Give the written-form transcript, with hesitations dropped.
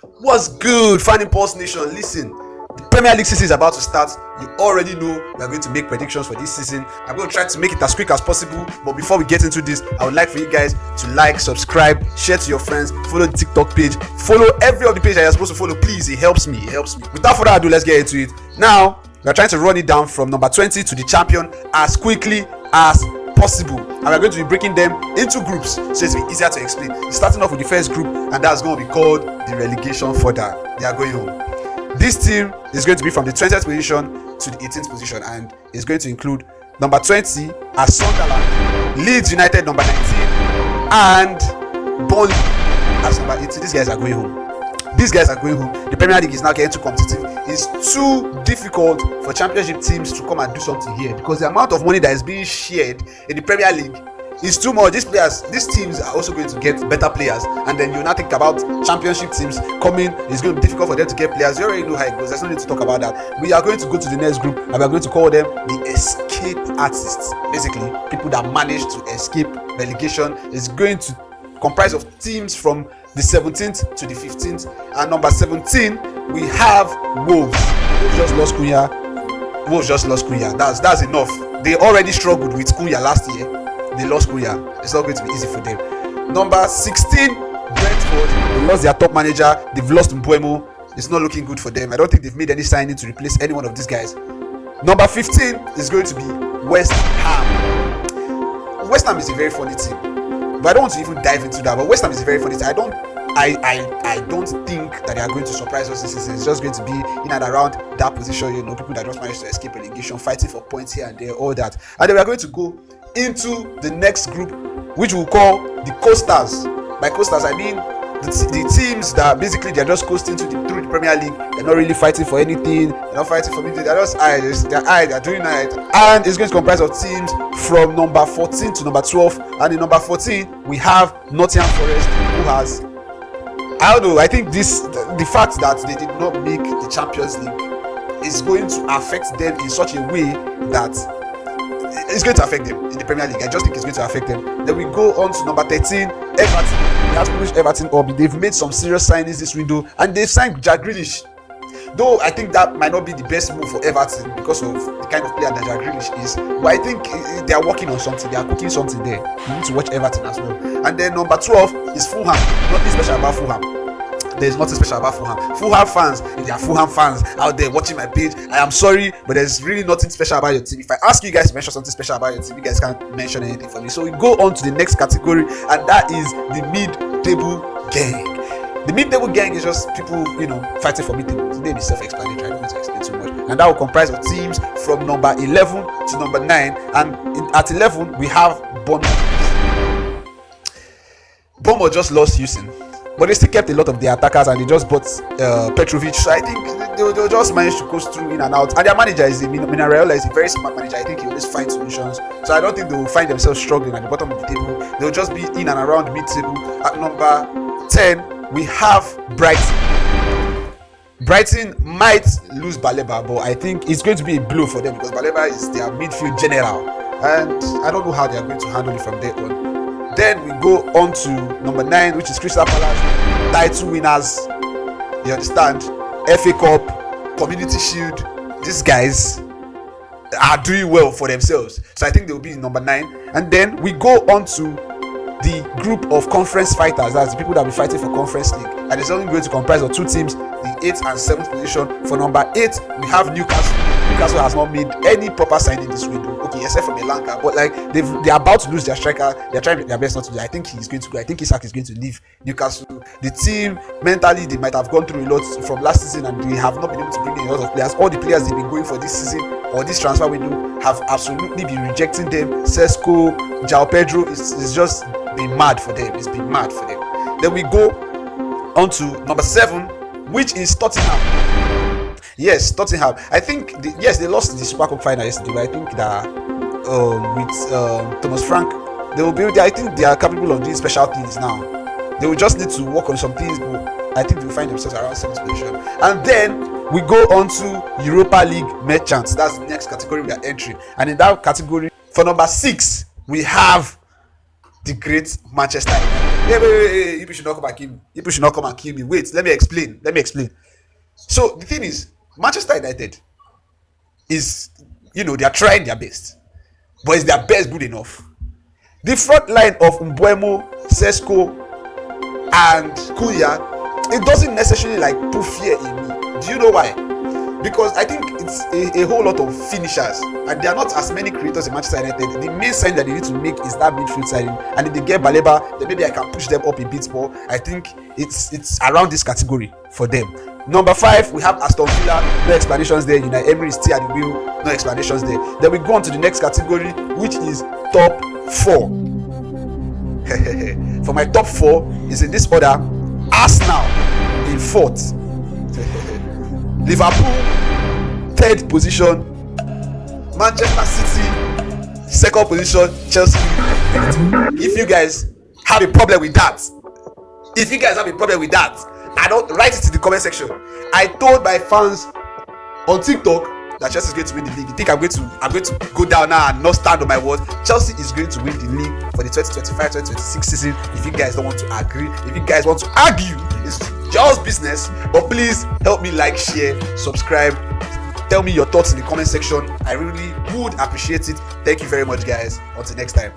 What's good, Fanimpulse Nation? Listen, the Premier League season is about to start. You already know we are going to make predictions for this season. I'm going to try to make it as quick as possible. But before we get into this, I would like for you guys to like, subscribe, share to your friends, follow the TikTok page, follow every of the page that you're supposed to follow. Please, it helps me. Without further ado, let's get into it. Now, we are trying to run it down from number 20 to the champion as quickly as possible, and we're going to be breaking them into groups so it's easier to explain. Starting off with the first group, and that's going to be called the relegation fodder. They are going home. This team is going to be from the 20th position to the 18th position, and it's going to include number 20 as Sunderland, Leeds United number 19, and Burnley as number 18. These guys are going home. The Premier League is now getting too competitive. It's too difficult for championship teams to come and do something here because the amount of money that is being shared in the Premier League is too much. These teams are also going to get better players, and then you now think about championship teams coming. It's going to be difficult for them to get players. You already know how it goes. There's no need to talk about that. We are going to go to the next group, and we are going to call them the escape artists. Basically, people that manage to escape relegation. Is going to comprise of teams from the 17th to the 15th, and number 17 we have Wolves. Wolves just lost Kunya. That's enough. They already struggled with Kunya last year. They lost Kunya. It's not going to be easy for them. Number 16 Brentford. They lost their top manager. They've lost Mbuemo. It's not looking good for them. I don't think they've made any signing to replace any one of these guys. Number 15 is going to be West Ham. West Ham is a very funny team, but I don't want to even dive into that. But West Ham is a very funny team. I don't think that they are going to surprise us this season. It's just going to be in and around that position. People that just managed to escape relegation, fighting for points here and there, all that. And then we are going to go into the next group, which we'll call the coasters. By coasters, I mean the teams that basically they're just coasting through the Premier League. They're not really fighting for anything. They're not fighting for anything. They're just they're doing it. And it's going to comprise of teams from number 14 to number 12. And in number 14, we have Nottingham Forest, who has, I don't know, I think the fact that they did not make the Champions League is going to affect them in such a way that it's going to affect them in the Premier League. I just think it's going to affect them. Then we go on to number 13, Everton. They have to push Everton up. They've made some serious signings this window, and they've signed Jack Grealish. Though I think that might not be the best move for Everton because of the kind of player that Jack Grealish is. But I think they are working on something. They are cooking something there. You need to watch Everton as well. And then number 12 is Fulham. Nothing special about Fulham. There's nothing special about Fulham. Fulham fans, if there are Fulham fans out there watching my page, I am sorry, but there's really nothing special about your team. If I ask you guys to mention something special about your team, you guys can't mention anything for me. So we go on to the next category, and that is the mid-table gang. The mid-table gang is just people, fighting for mid-table. The name is self-explanatory. I don't need to explain too much. And that will comprise of teams from number 11 to number 9. And at 11, we have Bournemouth. Bournemouth just lost Houston, but they still kept a lot of their attackers, and they just bought Petrovic. So I think they'll just manage to coast through in and out. And their manager Mina Raiola is a very smart manager. I think he always finds solutions. So I don't think they will find themselves struggling at the bottom of the table. They'll just be in and around mid-table. At number 10, we have Brighton. Brighton might lose Baleba, but I think it's going to be a blow for them because Baleba is their midfield general, and I don't know how they are going to handle it from there on. Then we go on to number 9, which is Crystal Palace, title winners. You understand? FA Cup, Community Shield. These guys are doing well for themselves, so I think they will be in number 9. And then we go on to the group of conference fighters. That's the people that will be fighting for Conference League, and it's only going to comprise of 2 teams, the 8th and 7th position. For number 8, we have Newcastle. Newcastle has not made any proper signing this window, except from Elanka, but they're about to lose their striker. They're trying their best not to do. I think he's going to go. I think Isak is going to leave Newcastle. The team mentally, they might have gone through a lot from last season, and they have not been able to bring in a lot of players. All the players they've been going for this season or this transfer window have absolutely been rejecting them. Sesko, João Pedro is just been mad for them. It's been mad for them. Then we go on to number 7, which is Tottenham. Yes, Tottenham. I think they lost the Super Cup final yesterday, but I think that with Thomas Frank, I think they are capable of doing special things now. They will just need to work on some things, but I think they will find themselves around 7th position. And then we go on to Europa League merchants. That's the next category we are entering. And in that category, for number 6, we have the great Manchester United. Hey, you should not come and kill me. You should not come and kill me. Wait, let me explain. So the thing is, Manchester United is, they are trying their best, but is their best good enough? The front line of Mbuemo, Sesko, and Kuya, it doesn't necessarily like put fear in me. Do you know why? Because I think it's a whole lot of finishers, and there are not as many creators in Manchester United. The main sign that they need to make is that midfield signing, and if they get Baleba, then maybe I can push them up a bit more. I think it's around this category for them. Number 5, we have Aston Villa. No explanations there. Unai Emery is still at the wheel. No explanations there. Then we go on to the next category, which is top 4. For my top 4 is in this order: Arsenal in 4th, Liverpool 3rd position, Manchester City 2nd position, Chelsea. If you guys have a problem with that, I don't write it in the comment section. I told my fans on TikTok that Chelsea is going to win the league. You think I'm going to go down now and not stand on my word? Chelsea is going to win the league for the 2025-2026 season. If you guys don't want to agree, if you guys want to argue, it's just business. But please help me like, share, subscribe. Tell me your thoughts in the comment section. I really would appreciate it. Thank you very much, guys. Until next time.